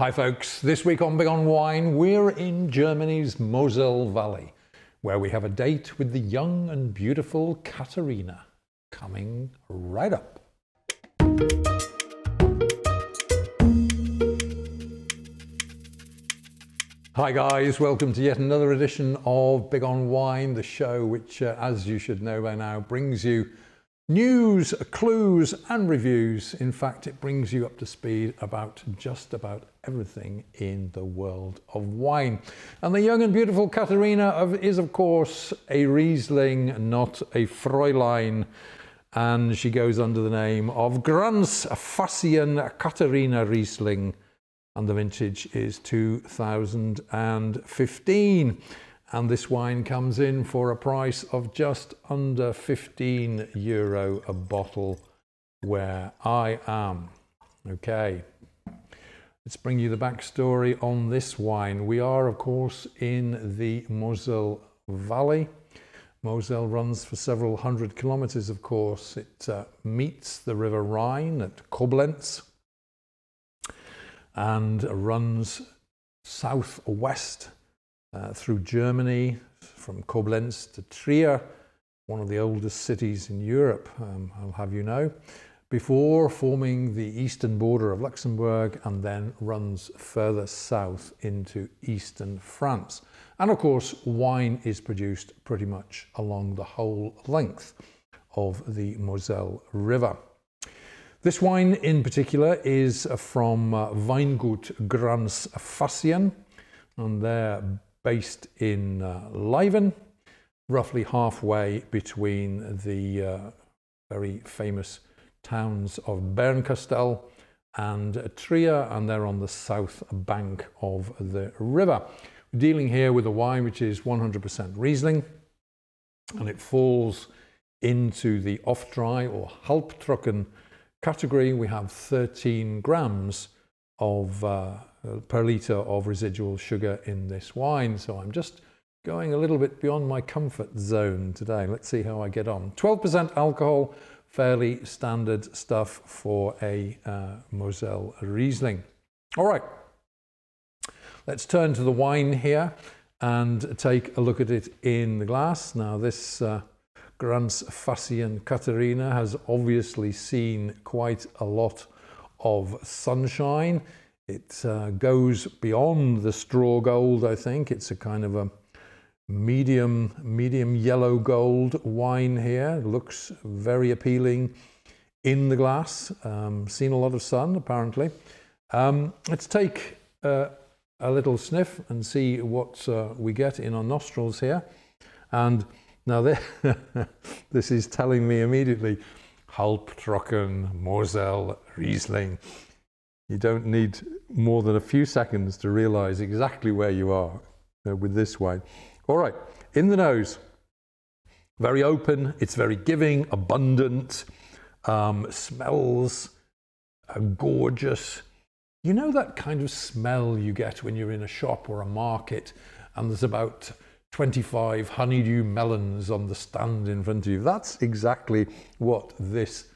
Hi folks, this week on Big on Wine, we're in Germany's Mosel Valley, where we have a date with the young and beautiful Catharina, coming right up. Hi guys, welcome to yet another edition of Big on Wine, the show which, as you should know by now, brings you news, clues and reviews. In fact, it brings you up to speed about just about everything in the world of wine. And the young and beautiful Catharina is, of course, a Riesling, not a Fräulein. And she goes under the name of Grans-Fassian Catherina Riesling. And the vintage is 2015. And this wine comes in for a price of just under €15 a bottle where I am. Okay, let's bring you the backstory on this wine. We are, of course, in the Mosel Valley. Mosel runs for several hundred kilometers, of course. It meets the River Rhine at Koblenz and runs southwest through Germany, from Koblenz to Trier, one of the oldest cities in Europe, I'll have you know, before forming the eastern border of Luxembourg, and then runs further south into eastern France. And of course, wine is produced pretty much along the whole length of the Mosel River. This wine in particular is from Weingut Grans-Fassian, and they're based in Leiwen, roughly halfway between the very famous towns of Bernkastel and Trier, and they're on the south bank of the river. We're dealing here with a wine which is 100% Riesling, and it falls into the off-dry or Halbtrocken category. We have 13 grams of per litre of residual sugar in this wine. So I'm just going a little bit beyond my comfort zone today. Let's see how I get on. 12% alcohol, fairly standard stuff for a Mosel Riesling. All right, let's turn to the wine here and take a look at it in the glass. Now this Grans-Fassian Catharina has obviously seen quite a lot of sunshine. It goes beyond the straw gold, I think. It's a kind of a medium yellow gold wine here. It looks very appealing in the glass. Seen a lot of sun, apparently. Let's take a little sniff and see what we get in our nostrils here. And now this is telling me immediately, Halbtrocken Mosel Riesling. You don't need more than a few seconds to realize exactly where you are with this wine. All right, in the nose, very open, it's very giving, abundant, smells gorgeous. You know that kind of smell you get when you're in a shop or a market and there's about 25 honeydew melons on the stand in front of you? That's exactly what this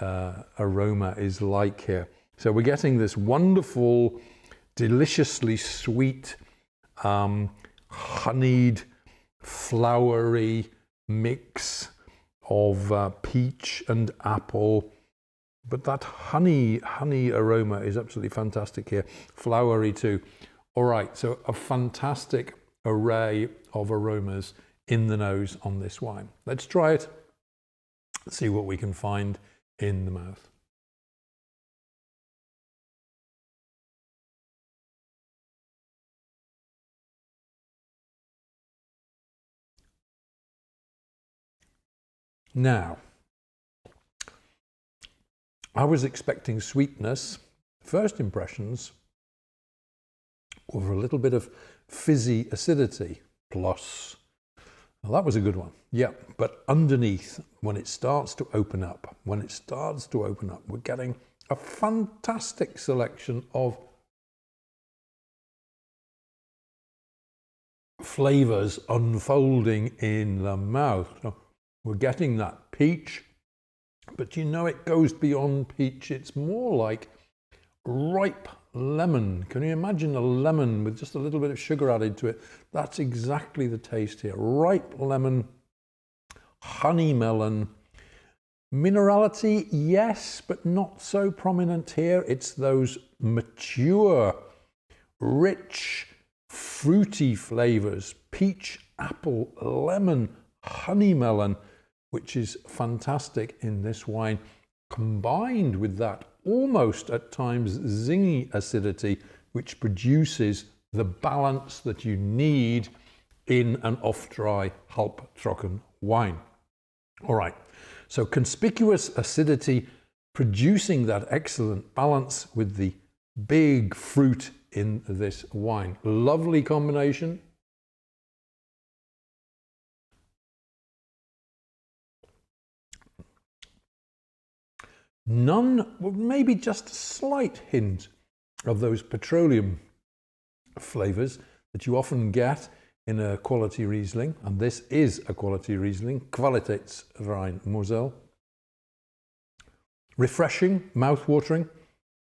aroma is like here. So we're getting this wonderful, deliciously sweet, honeyed, flowery mix of peach and apple. But that honey aroma is absolutely fantastic here. Flowery too. All right, so a fantastic array of aromas in the nose on this wine. Let's try it, see what we can find in the mouth. Now, I was expecting sweetness. First impressions over a little bit of fizzy acidity plus. Well, that was a good one. Yeah, but underneath, when it starts to open up, we're getting a fantastic selection of flavors unfolding in the mouth. So we're getting that peach, but you know it goes beyond peach. It's more like ripe lemon. Can you imagine a lemon with just a little bit of sugar added to it? That's exactly the taste here. Ripe lemon, honey melon. Minerality, yes, but not so prominent here. It's those mature, rich, fruity flavors, peach, apple, lemon, honey melon, which is fantastic in this wine, combined with that almost at times zingy acidity, which produces the balance that you need in an off-dry halbtrocken wine. All right, so conspicuous acidity producing that excellent balance with the big fruit in this wine. Lovely combination. None, well, maybe just a slight hint of those petroleum flavors that you often get in a quality Riesling, and this is a quality Riesling, Qualitätswein Mosel. Refreshing, mouth-watering.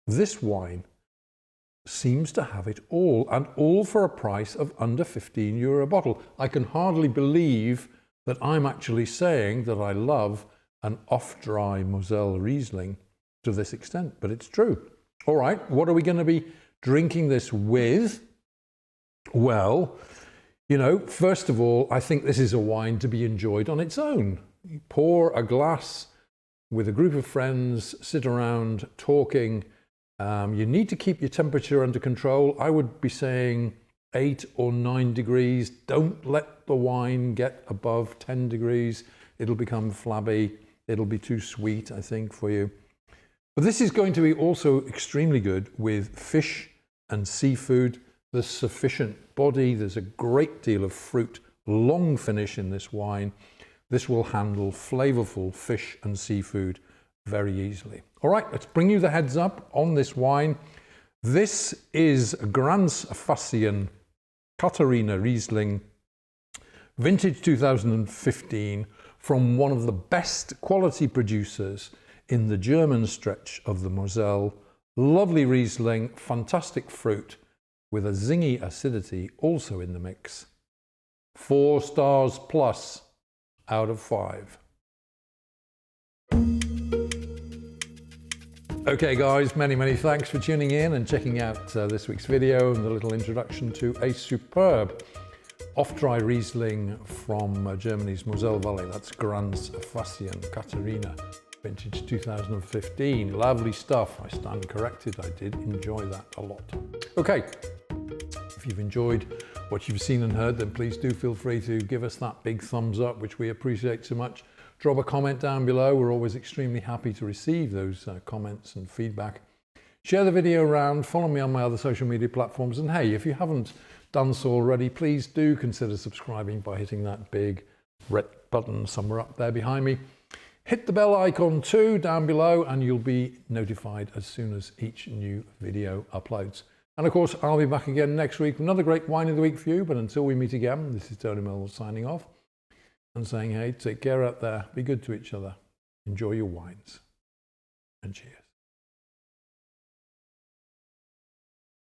This wine seems to have it all, and all for a price of under €15 a bottle. I can hardly believe that I'm actually saying that I love an off-dry Mosel Riesling to this extent, but it's true. All right, what are we going to be drinking this with? Well, you know, first of all, I think this is a wine to be enjoyed on its own. You pour a glass with a group of friends, sit around talking. You need to keep your temperature under control. I would be saying 8 or 9 degrees. Don't let the wine get above 10 degrees. It'll become flabby. It'll be too sweet, I think, for you. But this is going to be also extremely good with fish and seafood. There's sufficient body. There's a great deal of fruit, long finish in this wine. This will handle flavorful fish and seafood very easily. All right, let's bring you the heads up on this wine. This is Grans-Fassian Catherina Riesling, vintage 2015, from one of the best quality producers in the German stretch of the Mosel. Lovely Riesling, fantastic fruit, with a zingy acidity also in the mix. 4 stars plus out of 5. Okay guys, many thanks for tuning in and checking out this week's video and the little introduction to a superb off-dry Riesling from Germany's Mosel Valley. That's Grans-Fassian Catherina, vintage 2015. Lovely stuff. I stand corrected. I did enjoy that a lot. Okay, if you've enjoyed what you've seen and heard, then please do feel free to give us that big thumbs up, which we appreciate so much. Drop a comment down below. We're always extremely happy to receive those comments and feedback. Share the video around, follow me on my other social media platforms, and hey, if you haven't done so already, please do consider subscribing by hitting that big red button somewhere up there behind me. Hit the bell icon too down below and you'll be notified as soon as each new video uploads. And of course, I'll be back again next week with another great wine of the week for you. But until we meet again, this is Tony Mills signing off and saying, hey, take care out there, be good to each other, enjoy your wines, and cheers.